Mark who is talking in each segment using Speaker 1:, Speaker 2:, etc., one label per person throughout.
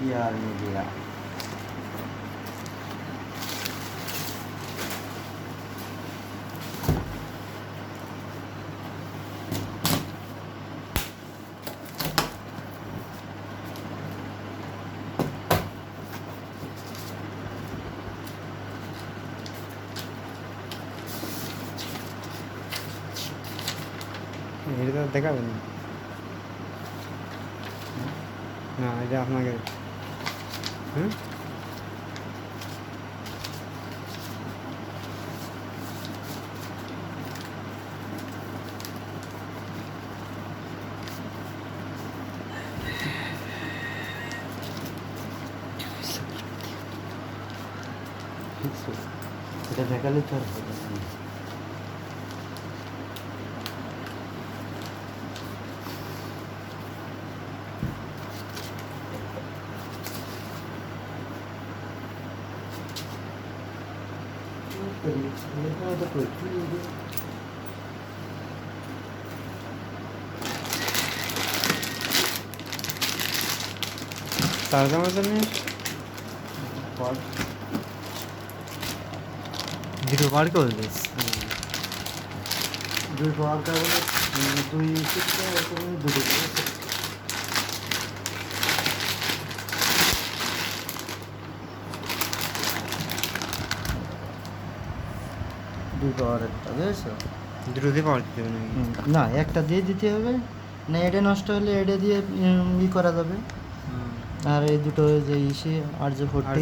Speaker 1: ইয়ার media
Speaker 2: এটা দেখাবেন না, এটা আপনাকে হুম
Speaker 1: এটা দেখালে তো আর হবে না।
Speaker 2: তার জামার জন্য দুটো বার করে দিস।
Speaker 1: দুই পাওয়ার কারণে দুই দুটো দুই পাওয়ার একটা বুঝেছো?
Speaker 2: দুটো দিয়ে পাওয়ার দিতে হবে নাকি?
Speaker 1: না, একটা দিয়ে দিতে হবে, না এটা নষ্ট হলে এটা দিয়ে করা যাবে। আর এই দুটো যে ইসে আর যে ভর্তি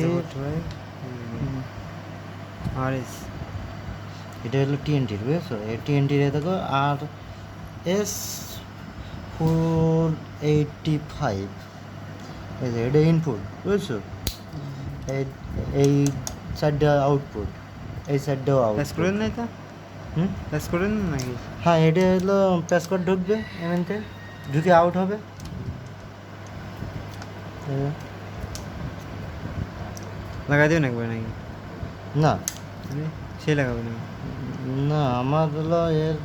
Speaker 2: আর এস
Speaker 1: এটা হলো TNT-র বুঝেছো? এই TNT-র দেখো আর S485 এই যে এটা ইনপুট বুঝেছো? এই সাইডটা আউটপুট, এই সাইডটাও
Speaker 2: প্যাস
Speaker 1: আউটপুট।
Speaker 2: করেন নাই তা? প্যাস করেন নাকি?
Speaker 1: হ্যাঁ, এটা হলো প্যাসকোড ঢুকবে এমনিতে, ঢুকে আউট হবে।
Speaker 2: লাগাই দেবেন একবার নাকি?
Speaker 1: না
Speaker 2: সে লাগাবে নাকি?
Speaker 1: না, আমার হলো এর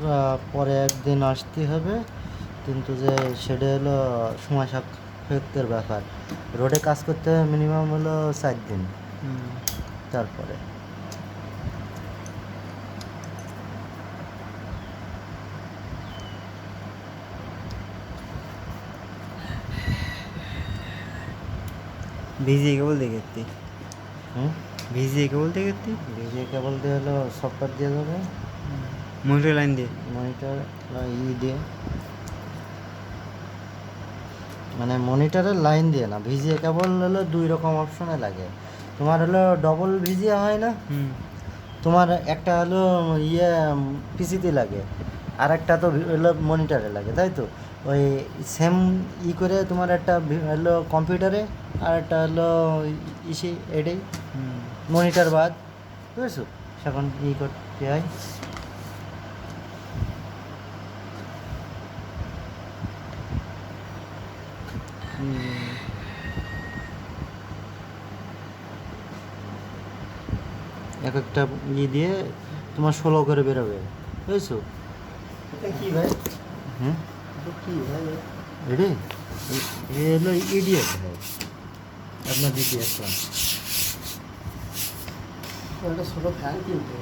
Speaker 1: পরে একদিন আসতে হবে, কিন্তু যে সেটা হলো সময় সাপেক্ষের ব্যাপার। রোডে কাজ করতে হবে মিনিমাম হলো 4 দিন, তারপরে
Speaker 2: ভিজিয়ে কেবল দেখেছি।
Speaker 1: হুম
Speaker 2: ভিজিয়ে কেবল দেখেছি।
Speaker 1: ভিজিয়ে কেবল দিয়ে হলো সফটওয়্যার দিয়ে যাবে,
Speaker 2: মনিটর লাইন দিয়ে
Speaker 1: মনিটর দিয়ে, মানে মনিটরের লাইন দিয়ে না, ভিজিয়ে কেবল হলো 2 রকম অপশনে লাগে। তোমার হলো ডবল ভিজিয়ে হয় না, তোমার একটা হলো পিসিতে লাগে, আর একটা তো হলো মনিটরে লাগে, তাই তো? ওই সেম করে তোমার একটা হলো কম্পিউটারে, আর একটা হলো এটাই মনিটর বাদ, বুঝেছো? সেখন করতে হয়। এক একটা দিয়ে তোমার 16 করে বেরোবে, বুঝেছো?
Speaker 3: কি ভাই?
Speaker 1: হুম
Speaker 3: কি ভাই?
Speaker 1: এ হলো ইডিয়েট ভাই, আপনার দিকে একটা
Speaker 3: একটা ছোট ফ্যান কিনতে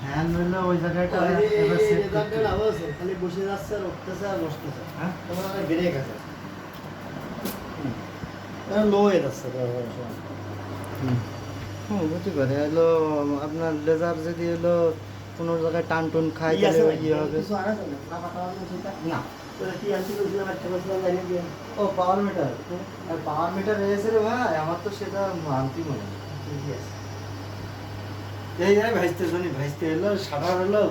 Speaker 1: ফ্যান হলো ওই জায়গাটা এবার সেট করতে হবে।
Speaker 3: খালি বসে যাচ্ছে আর উঠতেছে আর বসতেছে।
Speaker 1: হ্যাঁ,
Speaker 3: তোমার একটা ব্রেক আছে, লো হয়ে যাচ্ছে
Speaker 1: বুঝতে পারে হলো আপনার লেজার যদি হলো কোনো জায়গায় টান টুন খায় তাহলে ইয়ে হবে।
Speaker 3: কিছু আর আছে না পাতা সেটা
Speaker 1: না,
Speaker 3: ওটা কি আছে বলছিলাম একটা বলছিলাম জানিয়ে দিয়ে
Speaker 1: ও পাওয়ার মিটার, আর পাওয়ার মিটার এসে রে ভাই, আমার তো সেটা আনতে মনে হয়।
Speaker 3: ঠিক আছে।
Speaker 1: এই ভাইস্তে শুনি ভাইস্তে হলো সাধারণ হলো